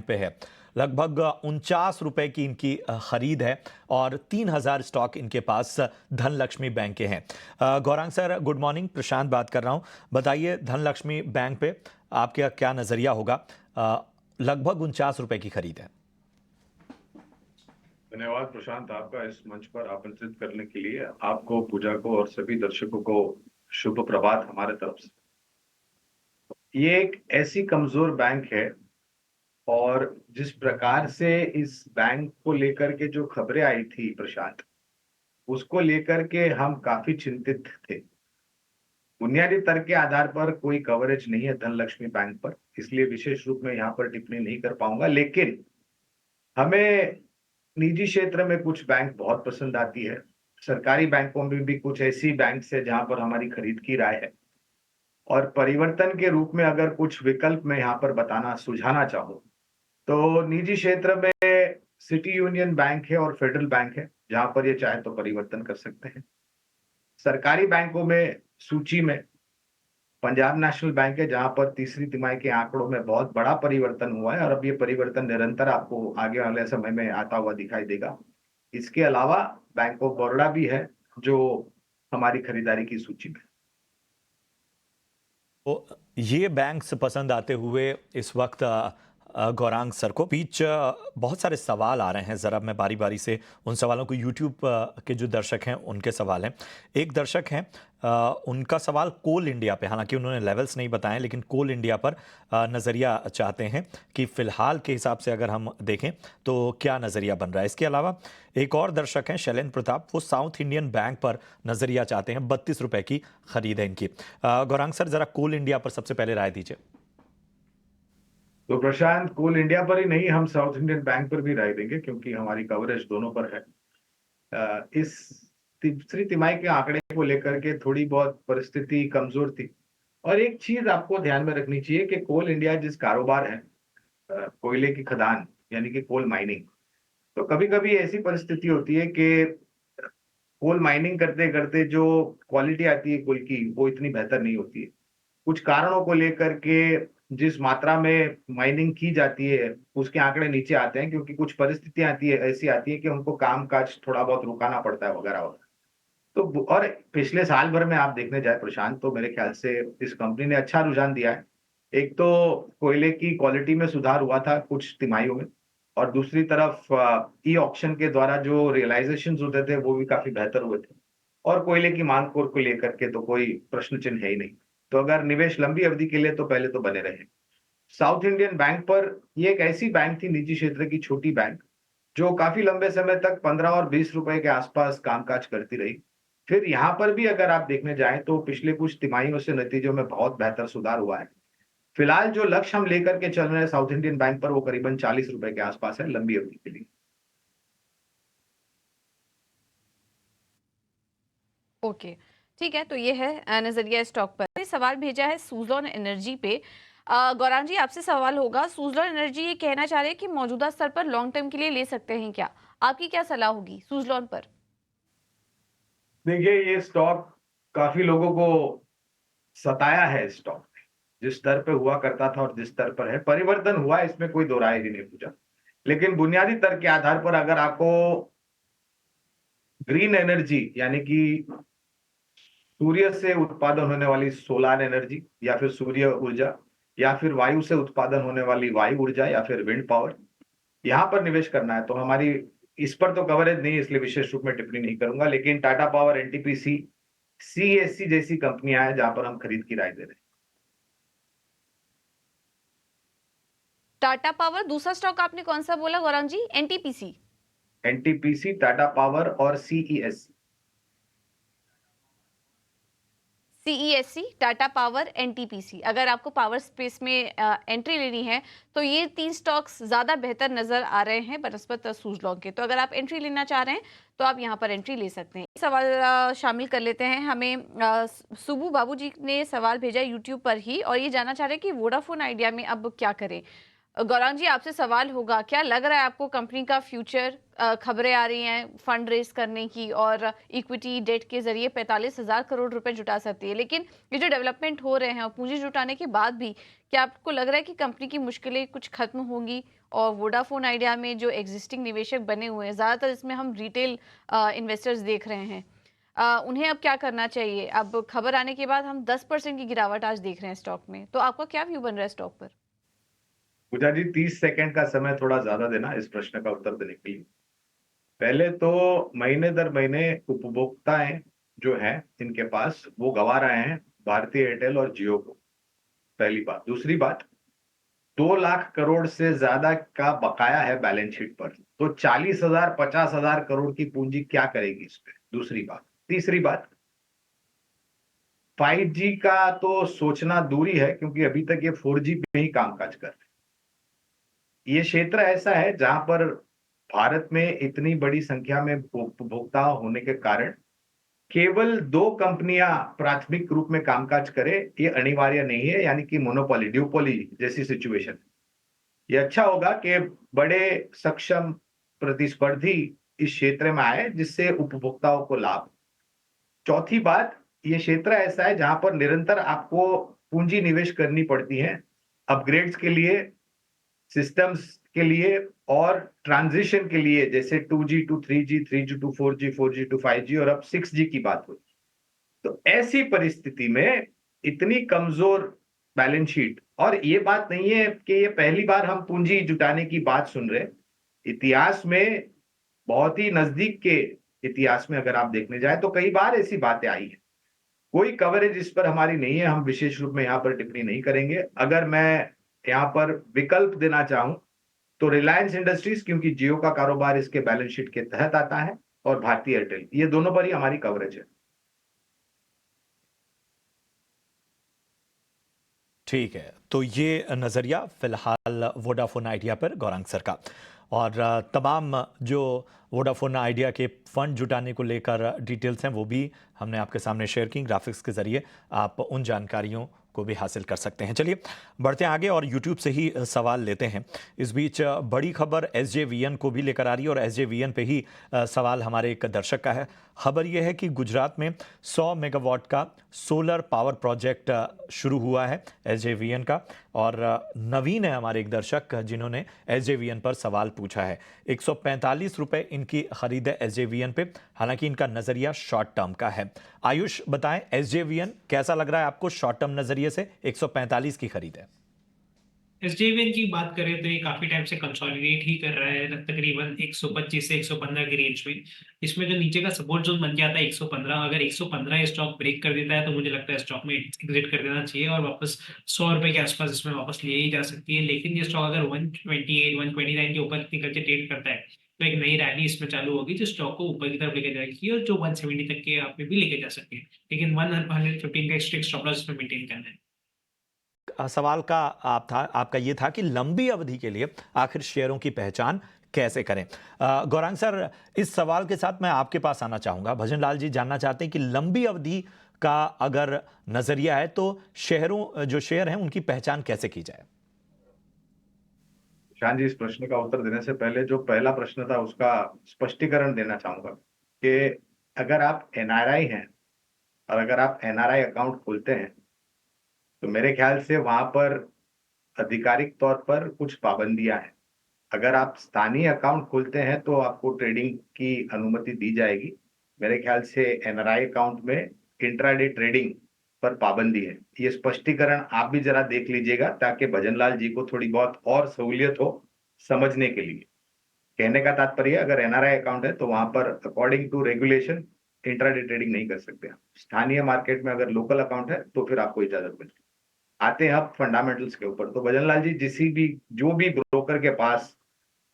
पे है। लगभग 49 रुपए की इनकी खरीद है और 3000 स्टॉक इनके पास धनलक्ष्मी बैंक के हैं। Gaurang sir, good morning. Prashant बात कर रहा हूं। बताइए, धनलक्ष्मी बैंक पे आपका क्या नजरिया होगा? लगभग 49 रुपए की खरीद है। धन्यवाद प्रशांत, आपका इस मंच पर आमंत्रित करने के लिए। आपको, पूजा को और सभी दर्शकों को शुभ प्रभात हमारे तरफ से। ये एक ऐसी कमजोर बैंक है और जिस प्रकार से इस बैंक को लेकर के जो खबरें आई थी प्रशांत, उसको लेकर के हम काफी चिंतित थे। बुनियादी तर्क के आधार पर कोई कवरेज नहीं है धनलक्ष्मी बैंक पर, इसलिए विशेष रूप में यहाँ पर टिप्पणी नहीं कर पाऊंगा। लेकिन हमें निजी क्षेत्र में कुछ बैंक बहुत पसंद आती है। सरकारी बैंकों में भी कुछ ऐसी बैंक है जहां पर हमारी खरीद की राय है। और परिवर्तन के रूप में अगर कुछ विकल्प मैं यहाँ पर सुझाना चाहूँ, तो निजी क्षेत्र में सिटी यूनियन बैंक है और फेडरल बैंक है, जहां पर ये चाहे तो परिवर्तन कर सकते हैं। सरकारी बैंकों में सूची में पंजाब नेशनल बैंक है, जहां पर तीसरी तिमाही के आंकड़ों में बहुत बड़ा परिवर्तन हुआ है और अब ये परिवर्तन निरंतर आपको आगे वाले समय में आता हुआ दिखाई देगा। इसके अलावा बैंक ऑफ बड़ौदा भी है, जो हमारी खरीदारी की सूची में। तो ये बैंक्स पसंद आते हुए इस वक्त गौरांग सर को बीच बहुत सारे सवाल आ रहे हैं। ज़रा मैं बारी बारी से उन सवालों को, यूट्यूब के जो दर्शक हैं उनके सवाल हैं। एक दर्शक हैं, उनका सवाल कोल इंडिया पे, हालांकि उन्होंने लेवल्स नहीं बताए, लेकिन कोल इंडिया पर नज़रिया चाहते हैं कि फ़िलहाल के हिसाब से अगर हम देखें तो क्या नज़रिया बन रहा है। इसके अलावा एक और दर्शक हैं, शैलेंद्र प्रताप, वो साउथ इंडियन बैंक पर नज़रिया चाहते हैं। 32 रुपए की खरीद है इनकी। गौरांग सर, ज़रा कोल इंडिया पर सबसे पहले राय दीजिए। तो प्रशांत, कोल इंडिया पर ही नहीं, हम साउथ इंडियन बैंक पर भी राय देंगे, क्योंकि हमारी कवरेज दोनों पर है। इस तीसरी तिमाही के आंकड़े को लेकर के थोड़ी बहुत परिस्थिति कमजोर थी। और एक चीज आपको ध्यान में रखनी चाहिए कि कोल इंडिया जिस कारोबार है, कोयले की खदान यानी कि कोल माइनिंग, तो कभी कभी ऐसी परिस्थिति होती है कि कोल माइनिंग करते करते जो क्वालिटी आती है कोल की, वो इतनी बेहतर नहीं होती है। कुछ कारणों को लेकर के जिस मात्रा में माइनिंग की जाती है उसके आंकड़े नीचे आते हैं, क्योंकि कुछ परिस्थितियां ऐसी आती है कि उनको काम काज थोड़ा बहुत रुकाना पड़ता है वगैरह वगैरह। तो और पिछले साल भर में आप देखने जाए प्रशांत, तो मेरे ख्याल से इस कंपनी ने अच्छा रुझान दिया है। एक तो कोयले की क्वालिटी में सुधार हुआ था कुछ तिमाहियों में, और दूसरी तरफ ई ऑक्शन के द्वारा जो रियलाइजेशन होते थे वो भी काफी बेहतर हुए थे। और कोयले की मांग को लेकर के तो कोई प्रश्न चिन्ह है ही नहीं। तो अगर निवेश लंबी अवधि के लिए, तो पहले तो बने रहे। साउथ इंडियन बैंक पर, ये एक ऐसी बैंक थी, निजी क्षेत्र की छोटी बैंक, जो काफी लंबे समय तक 15 और 20 रुपए के आसपास कामकाज करती रही। फिर यहाँ पर भी अगर आप देखने जाएं तो पिछले कुछ तिमाहियों से नतीजों में बहुत बेहतर सुधार हुआ है। फिलहाल जो लक्ष्य हम लेकर के चल रहे हैं साउथ इंडियन बैंक पर, वो करीबन 40 रुपए के आसपास है लंबी अवधि के लिए। ओके, ठीक है। तो ये है नजरिया स्टॉक पर। सवाल भेजा है सुज़लॉन एनर्जी पे। गौरांग जी, आपसे सवाल होगा, सुज़लॉन एनर्जी ये कहना चाह रहे हैं कि मौजूदा स्तर पर लॉन्ग टर्म के लिए ले सकते हैं क्या? आपकी क्या सलाह होगी सुज़लॉन पर? देखिए, ये स्टॉक काफी लोगों को सताया है। स्टॉक जिस स्तर पे हुआ करता था और जिस स्तर पर है, परिवर्तन हुआ है, इसमें कोई दो राय ही नहीं पूछा। लेकिन बुनियादी तर्क के आधार पर अगर आपको ग्रीन एनर्जी यानी कि सूर्य से उत्पादन होने वाली सोलार एनर्जी, या फिर सूर्य ऊर्जा, या फिर वायु से उत्पादन होने वाली वायु ऊर्जा, या फिर विंड पावर, यहाँ पर निवेश करना है, तो हमारी इस पर तो कवरेज नहीं है, इसलिए विशेष रूप में टिप्पणी नहीं करूंगा। लेकिन टाटा पावर, एनटीपीसी, सीएससी जैसी कंपनियां हैं जहां पर हम खरीद की राय दे रहे टाटा पावर, दूसरा स्टॉक आपने कौन सा बोला गौरांग जी? एनटीपीसी? हैं। एनटीपीसी, टाटा पावर और CESC. CESC, Tata power, NTPC. अगर आपको पावर स्पेस में एंट्री लेनी है तो ये 3 स्टॉक्स ज़्यादा बेहतर नज़र आ रहे हैं बनस्पत सुज़लॉन के। तो अगर आप एंट्री लेना चाह रहे हैं तो आप यहाँ पर एंट्री ले सकते हैं। सवाल शामिल कर लेते हैं। हमें सुबू बाबू जी ने सवाल भेजा यूट्यूब पर ही, और ये जानना चाह रहे हैं कि वोडाफोन आइडिया में अब क्या करें। गौरांग जी, आपसे सवाल होगा, क्या लग रहा है आपको कंपनी का फ्यूचर? खबरें आ रही हैं फंड रेज करने की और इक्विटी डेट के जरिए 45,000 करोड़ रुपए जुटा सकती है, लेकिन ये जो डेवलपमेंट हो रहे हैं और पूंजी जुटाने के बाद भी क्या आपको लग रहा है कि कंपनी की मुश्किलें कुछ खत्म होंगी और वोडाफोन आइडिया में जो एग्जिस्टिंग निवेशक बने हुए हैं, ज़्यादातर इसमें हम रिटेल इन्वेस्टर्स देख रहे हैं। उन्हें अब क्या करना चाहिए? अब खबर आने के बाद हम 10% की गिरावट आज देख रहे हैं स्टॉक में। तो आपका क्या व्यू बन रहा है स्टॉक पर? पूजा जी 30 सेकंड का समय थोड़ा ज्यादा देना इस प्रश्न का उत्तर देने के लिए। पहले तो महीने दर महीने उपभोक्ताएं जो हैं इनके पास वो गंवा रहे हैं भारतीय एयरटेल और जियो को, पहली बात। दूसरी बात, 2 लाख करोड़ से ज्यादा का बकाया है बैलेंस शीट पर, तो 40,000 50,000 करोड़ की पूंजी क्या करेगी इस पे? दूसरी बात। तीसरी बात, 5G का तो सोचना दूरी है, क्योंकि अभी तक ये 4G पे ही कामकाज कर रहे हैं। ये क्षेत्र ऐसा है जहां पर भारत में इतनी बड़ी संख्या में उपभोक्ता होने के कारण केवल 2 कंपनियां प्राथमिक रूप में कामकाज करे ये अनिवार्य नहीं है, यानी कि मोनोपोली ड्यूपोली जैसी सिचुएशन। ये अच्छा होगा कि बड़े सक्षम प्रतिस्पर्धी इस क्षेत्र में आए जिससे उपभोक्ताओं को लाभ। चौथी बात, ये क्षेत्र ऐसा है जहां पर निरंतर आपको पूंजी निवेश करनी पड़ती है अपग्रेड्स के लिए, सिस्टम्स के लिए और ट्रांजिशन के लिए, जैसे 2G to 3G, 3G to 4G, 4G to 5G और अब 6G की बात हुई। तो ऐसी परिस्थिति में इतनी कमजोर बैलेंस शीट, और ये बात नहीं है कि ये पहली बार हम पूंजी जुटाने की बात सुन रहे हैं। इतिहास में, बहुत ही नजदीक के इतिहास में अगर आप देखने जाए तो कई बार ऐसी बातें आई है। कोई कवरेज इस पर हमारी नहीं है, हम विशेष रूप में यहाँ पर टिप्पणी नहीं करेंगे। अगर मैं यहाँ पर विकल्प देना चाहूं तो रिलायंस इंडस्ट्रीज, क्योंकि जियो का कारोबार इसके बैलेंस शीट के तहत आता है, और भारतीय एयरटेल, ये दोनों पर ही हमारी कवरेज है। ठीक है, तो ये नज़रिया फिलहाल वोडाफोन आइडिया पर गौरांग सर का। और तमाम जो वोडाफोन आइडिया के फंड जुटाने को लेकर डिटेल्स हैं वो भी हमने आपके सामने शेयर की ग्राफिक्स के ज़रिए। आप उन जानकारियों को भी हासिल कर सकते हैं। चलिए बढ़ते हैं आगे और यूट्यूब से ही सवाल लेते हैं। इस बीच बड़ी खबर SJVN को भी लेकर आ रही है और SJVN पे ही सवाल हमारे एक दर्शक का है। खबर यह है कि गुजरात में 100 मेगावाट का सोलर पावर प्रोजेक्ट शुरू हुआ है SJVN का, और नवीन है हमारे एक दर्शक जिन्होंने SJVN पर सवाल पूछा है। 145 रुपये इनकी खरीद है SJVN पे, हालांकि इनका नज़रिया शॉर्ट टर्म का है। आयुष बताएं, SJVN कैसा लग रहा है आपको शॉर्ट टर्म नज़रिए से? 145 की खरीद है। एसजेवीएन की बात करें तो ये काफी टाइम से कंसोलिडेट ही कर रहा है, तकरीबन 125 से 115 की रेंज में। इसमें जो नीचे का सपोर्ट जोन बन गया था 115, अगर 115 ये स्टॉक ब्रेक कर देता है तो मुझे लगता है स्टॉक में एग्जिट कर देना चाहिए और वापस 100 रुपए के आसपास इसमें वापस ले ही जा सकती है। लेकिन ये स्टॉक अगर 128 129 के ऊपर निकल के ट्रेड करता है तो एक नई रैली इसमें चालू होगी जो स्टॉक को ऊपर की तरफ लेके जाएगी और जो 170 तक के आप में भी लेके जा सकते हैं। लेकिन 115 का स्ट्रिक्ट स्टॉप लॉस इसमें मेंटेन करना है। सवाल का आपका ये था कि लंबी अवधि के लिए आखिर शेयरों की पहचान कैसे करें। गौरांग सर, इस सवाल के साथ मैं आपके पास आना चाहूँगा। भजन लाल जी जानना चाहते हैं कि लंबी अवधि का अगर नज़रिया है तो जो शेयर हैं उनकी पहचान कैसे की जाए? शान जी, इस प्रश्न का उत्तर देने से पहले जो पहला प्रश्न था उसका स्पष्टीकरण देना चाहूंगा कि अगर आप NRI हैं और अगर आप NRI अकाउंट खोलते हैं तो मेरे ख्याल से वहां पर आधिकारिक तौर पर कुछ पाबंदियां हैं। अगर आप स्थानीय अकाउंट खोलते हैं तो आपको ट्रेडिंग की अनुमति दी जाएगी। मेरे ख्याल से NRI अकाउंट में इंट्राडे ट्रेडिंग पर पाबंदी है। ये स्पष्टीकरण आप भी जरा देख लीजिएगा ताकि भजनलाल जी को थोड़ी बहुत और सहूलियत हो समझने के लिए। कहने का तात्पर्य, अगर NRI अकाउंट है तो वहां पर according to regulation intraday trading नहीं कर सकते आप। स्थानीय मार्केट में अगर लोकल अकाउंट है तो फिर आपको इजाजत मिलती है। आते हैं अब फंडामेंटल्स के ऊपर। तो भजनलाल जी, जो भी ब्रोकर के पास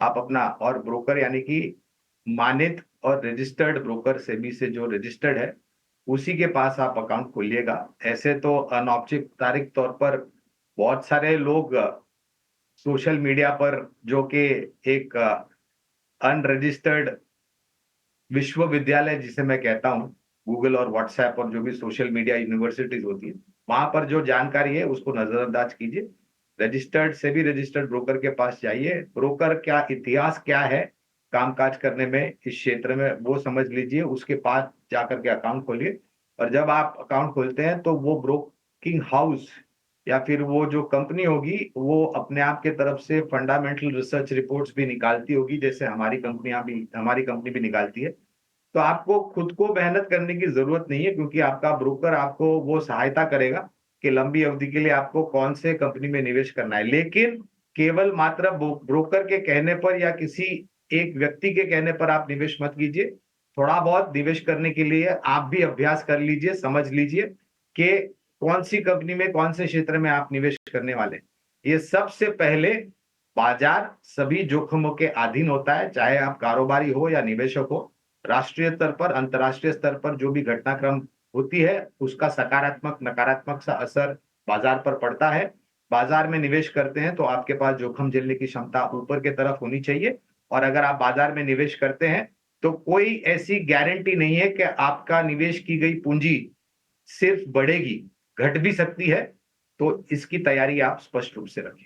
आप अपना, और ब्रोकर यानी कि मानित और रजिस्टर्ड ब्रोकर, सेबी से जो रजिस्टर्ड है उसी के पास आप अकाउंट खोलिएगा। ऐसे तो अनौपचारिक तौर पर बहुत सारे लोग सोशल मीडिया पर, जो कि एक अनरजिस्टर्ड विश्वविद्यालय जिसे मैं कहता हूं, गूगल और व्हाट्सएप और जो भी सोशल मीडिया यूनिवर्सिटीज होती है, वहां पर जो जानकारी है उसको नजरअंदाज कीजिए। रजिस्टर्ड से भी रजिस्टर्ड ब्रोकर के पास जाइए। ब्रोकर क्या इतिहास क्या है कामकाज करने में इस क्षेत्र में वो समझ लीजिए, उसके पास जाकर के अकाउंट खोलिए। और जब आप अकाउंट खोलते हैं तो वो ब्रोकिंग हाउस या फिर वो जो कंपनी होगी वो अपने आप के तरफ से फंडामेंटल रिसर्च रिपोर्ट्स भी निकालती होगी, जैसे हमारी कंपनी भी निकालती है। तो आपको खुद को मेहनत करने की जरूरत नहीं है, क्योंकि आपका ब्रोकर आपको वो सहायता करेगा कि लंबी अवधि के लिए आपको कौन से कंपनी में निवेश करना है। लेकिन केवल मात्र ब्रोकर के कहने पर या किसी एक व्यक्ति के कहने पर आप निवेश मत कीजिए। थोड़ा बहुत निवेश करने के लिए आप भी अभ्यास कर लीजिए, समझ लीजिए कि कौन सी कंपनी में कौन से क्षेत्र में आप निवेश करने वाले हैं। ये सबसे पहले बाजार सभी जोखिमों के अधीन होता है, चाहे आप कारोबारी हो या निवेशक हो। राष्ट्रीय स्तर पर, अंतर्राष्ट्रीय स्तर पर जो भी घटनाक्रम होती है, उसका सकारात्मक नकारात्मक सा असर बाजार पर पड़ता है। बाजार में निवेश करते हैं तो आपके पास जोखिम झेलने की क्षमता ऊपर की तरफ होनी चाहिए। और अगर आप बाजार में निवेश करते हैं तो कोई ऐसी गारंटी नहीं है कि आपका निवेश की गई पूंजी सिर्फ बढ़ेगी, घट भी सकती है। तो इसकी तैयारी आप स्पष्ट रूप से रखें।